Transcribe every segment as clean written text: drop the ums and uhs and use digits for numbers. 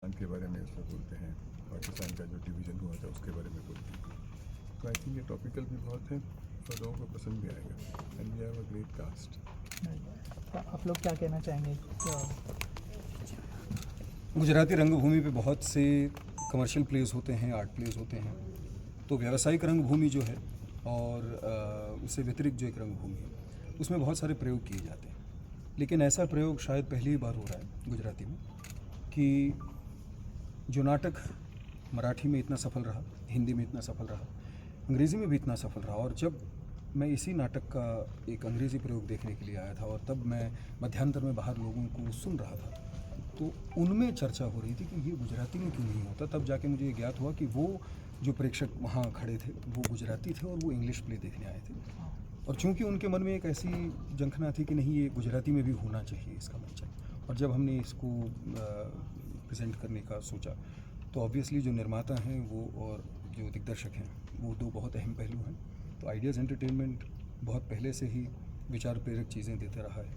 पाकिस्तान के बारे में उसमें बोलते हैं, पाकिस्तान का जो डिवीज़न हुआ था उसके बारे में बोलते हैं। तो आई थिंक ये टॉपिकल भी बहुत है और लोगों को पसंद भी आएगा। And we have a great cast. तो आप लोग क्या कहना चाहेंगे? गुजराती रंगभूमि पे बहुत से कमर्शियल प्लेस होते हैं, आर्ट प्लेस होते हैं, तो व्यावसायिक रंगभूमि जो है और उससे व्यतिरिक्त जो एक रंगभूमि है उसमें बहुत सारे प्रयोग किए जाते हैं। लेकिन ऐसा प्रयोग शायद पहली बार हो रहा है गुजराती में कि जो नाटक मराठी में इतना सफल रहा, हिंदी में इतना सफल रहा, अंग्रेज़ी में भी इतना सफल रहा, और जब मैं इसी नाटक का एक अंग्रेज़ी प्रयोग देखने के लिए आया था और तब मैं मध्यांतर में बाहर लोगों को सुन रहा था तो उनमें चर्चा हो रही थी कि ये गुजराती में क्यों नहीं होता। तब जाके मुझे ये ज्ञात हुआ कि वो जो प्रेक्षक वहाँ खड़े थे वो गुजराती थे और वो इंग्लिश प्ले देखने आए थे, और चूंकि उनके मन में एक ऐसी जंखना थी कि नहीं ये गुजराती में भी होना चाहिए इसका मंचन, और जब हमने इसको प्रेजेंट करने का सोचा तो ऑब्वियसली जो निर्माता हैं वो और जो दिग्दर्शक हैं वो दो बहुत अहम पहलू हैं। तो आइडियाज़ एंटरटेनमेंट बहुत पहले से ही विचार प्रेरक चीज़ें देते रहा है,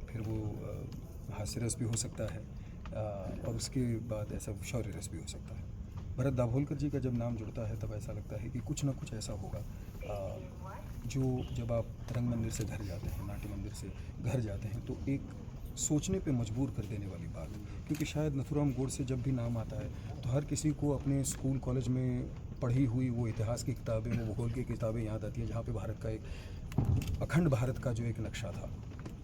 फिर वो हास्य रस भी हो सकता है और उसके बाद ऐसा शौर्य रस भी हो सकता है। भरत दाभोलकर जी का जब नाम जुड़ता है तब ऐसा लगता है कि कुछ ना कुछ ऐसा होगा जो जब आप रंगमंदिर से घर जाते हैं, नाट्य मंदिर से घर जाते हैं तो एक सोचने पे मजबूर कर देने वाली बात। क्योंकि शायद नथुराम गोडसे जब भी नाम आता है तो हर किसी को अपने स्कूल कॉलेज में पढ़ी हुई वो इतिहास की किताबें, वो भूगोल की किताबें याद आती हैं जहाँ पे भारत का एक अखंड भारत का जो एक नक्शा था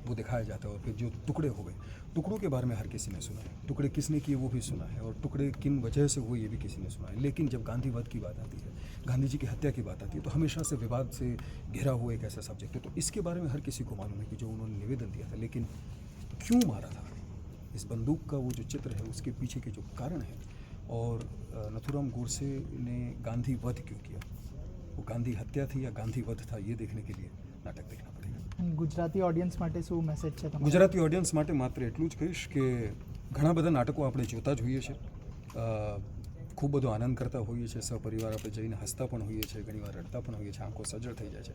वो दिखाया जाता है, और फिर जो टुकड़े हो गए, टुकड़ों के बारे में हर किसी ने सुना है, टुकड़े किसने किए वो भी सुना है, और टुकड़े किन वजह से हुए ये भी किसी ने सुना है। लेकिन जब गांधीवाद की बात आती है, गांधी जी की हत्या की बात आती है, तो हमेशा से विवाद से घिरा हुआ एक ऐसा सब्जेक्ट है। तो इसके बारे में हर किसी को मालूम है कि जो उन्होंने निवेदन दिया था, लेकिन क्यों मारा था, इस बंदूक का वो जो चित्र है उसके पीछे के जो कारण है, और नथुराम गोडसे ने गांधी वध क्यों किया, वो गांधी हत्या थी या गांधी वध था, ये देखने के लिए नाटक देखना पड़ेगा। ગુજરાતી ઓડિયન્સ માટે શું મેસેજ છે તમારો? ગુજરાતી ઓડિયન્સ માટે માત્ર એટલું જ કહીશ કે ઘણા બધા નાટકો આપણે જોતા જ હોઈએ છીએ, ખૂબ બધો આનંદ કરતા હોઈએ છીએ, સપરિવાર આપણે જઈને હસતા પણ હોઈએ છીએ, ઘણીવાર રડતા પણ હોઈએ છીએ, આંખો સજળ થઈ જાય છે,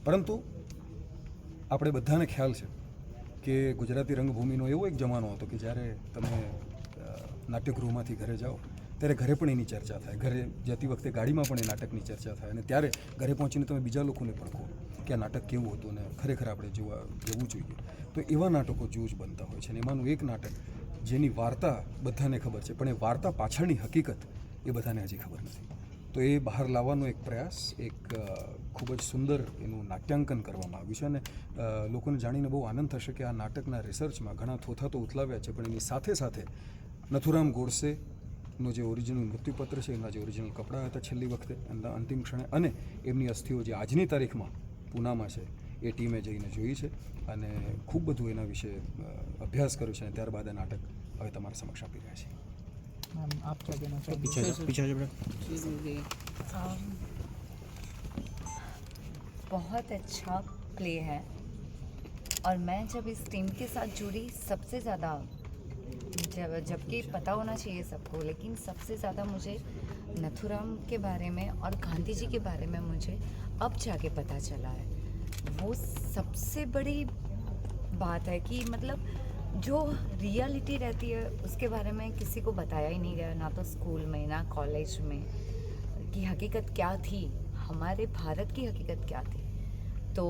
પરંતુ આપણે બધાને ખ્યાલ છે કે ગુજરાતી રંગભૂમિનો એવો એક જમાનો હતો કે જ્યારે તમે નાટ્યગૃહમાંથી ઘરે જાઓ ત્યારે ઘરે પણ એની ચર્ચા થાય, ઘરે જતી વખતે ગાડીમાં પણ એ નાટકની ચર્ચા થાય, અને ત્યારે ઘરે પહોંચીને તમે બીજા લોકોને પણ કહો કે આ નાટક કેવું હતું અને ખરેખર આપણે જવું જોઈએ. તો એવા નાટકો જોજ બનતા હોય છે, અને એમાંનું એક નાટક જેની વાર્તા બધાને ખબર છે પણ એ વાર્તા પાછળની હકીકત એ બધાને હજી ખબર નથી. તો એ બહાર લાવવાનો એક પ્રયાસ, એક ખૂબ જ સુંદર એનું નાટ્યાંકન કરવામાં આવ્યું છે, અને લોકોને જાણીને બહુ આનંદ થશે કે આ નાટકના રિસર્ચમાં ઘણા થોથા તો ઉથલાવ્યા છે, પણ એની સાથે સાથે નથુરામ ગોડસેનો જે ઓરિજિનલ મૃત્યુપત્ર છે, એના જે ઓરિજિનલ કપડાં હતા છેલ્લી વખતે એમના અંતિમ ક્ષણે, અને એમની અસ્થિઓ જે આજની તારીખમાં પૂનામાં છે એ ટીમે જઈને જોઈ છે અને ખૂબ બધું એના વિશે અભ્યાસ કર્યો છે, અને ત્યારબાદ આ નાટક હવે તમારા સમક્ષ આપી રહ્યા છે. मैम आप क्या कहना चाहेंगे? बहुत अच्छा प्ले है, और मैं जब इस टीम के साथ जुड़ी सबसे ज़्यादा, जबकि पता होना चाहिए सबको, लेकिन सबसे ज़्यादा मुझे नथुराम के बारे में और गांधी जी के बारे में मुझे अब जाके पता चला है. वो सबसे बड़ी बात है कि मतलब जो रियलिटी रहती है उसके बारे में किसी को बताया ही नहीं गया, ना तो स्कूल में ना कॉलेज में, कि हकीकत क्या थी, हमारे भारत की हकीकत क्या थी. तो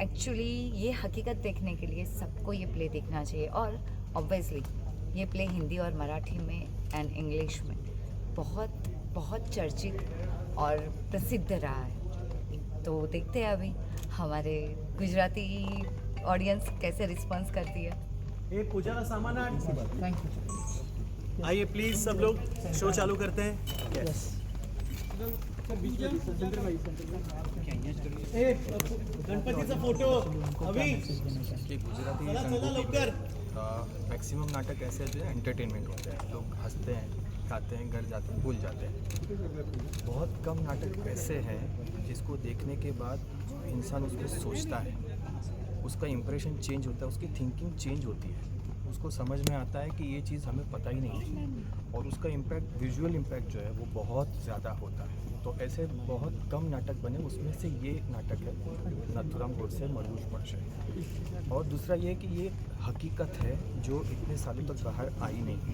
एक्चुअली ये हकीकत देखने के लिए सबको ये प्ले देखना चाहिए, और ऑब्वियसली ये प्ले हिंदी और मराठी में एंड इंग्लिश में बहुत बहुत चर्चित और प्रसिद्ध रहा है. तो देखते हैं अभी हमारे गुजराती ऑडियंस कैसे रिस्पॉन्स करती है. ये पूजा का सामान है. Thank you. आइए प्लीज सब लोग शो चालू करते हैं. यस. गणपतीचा फोटो अभी कि गुजराती चला रंगभूमि लवकर. मैक्सिमम नाटक ऐसे जो है एंटरटेनमेंट होते हैं, लोग हंसते हैं, खाते हैं, घर जाते हैं, भूल जाते हैं. बहुत कम नाटक ऐसे हैं जिसको देखने के बाद इंसान उसको सोचता है, उसका इम्प्रेशन चेंज होता है, उसकी थिंकिंग चेंज होती है, उसको समझ में आता है कि ये चीज़ हमें पता ही नहीं थी, और उसका इम्पैक्ट, विजुअल इम्पैक्ट जो है वो बहुत ज़्यादा होता है. तो ऐसे बहुत कम नाटक बने, उसमें से ये नाटक है नथुराम गोडसे मलूज वर्ष है. और दूसरा ये कि ये हकीकत है जो इतने सालों तक बाहर आई नहीं.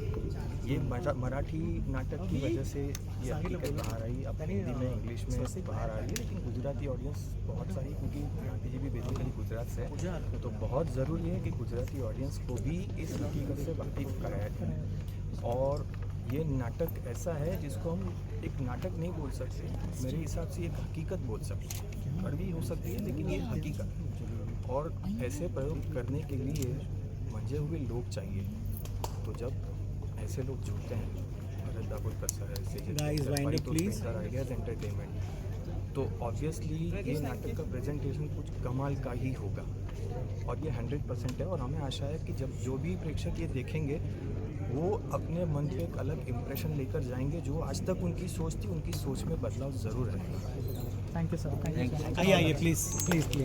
ये मराठी नाटक की वजह से ये हकीकत बाहर आई। अब हिंदी में इंग्लिश में बाहर आ रही है, लेकिन गुजराती ऑडियंस बहुत सारी, क्योंकि आंटी जी भी बेसिकली गुजरात से है, तो बहुत ज़रूरी है कि गुजराती ऑडियंस को भी इस हकीकत से वाकिफ कराया जाए। और ये नाटक ऐसा है जिसको हम एक नाटक नहीं बोल सकते, मेरे हिसाब से एक हकीकत बोल सकते हैं। कड़वी हो सकती है लेकिन ये हकीकत, और ऐसे प्रयोग करने के लिए मंजे हुए लोग चाहिए। तो जब ऐसे लोग जुड़ते हैं, भरत दाभोलकर सर ऐसे Guys, wind up, please. Ideas entertainment, तो ऑब्वियसली ये नाटक का प्रेजेंटेशन कुछ कमाल का ही होगा, और ये 100% है। और हमें आशा है कि जब जो भी प्रेक्षक ये देखेंगे वो अपने मन पे एक अलग इम्प्रेशन लेकर जाएंगे। जो आज तक उनकी सोच थी, उनकी सोच में बदलाव ज़रूर रहेगा। Thank you sir, thank you. आइए आइए प्लीज प्लीज प्लीज।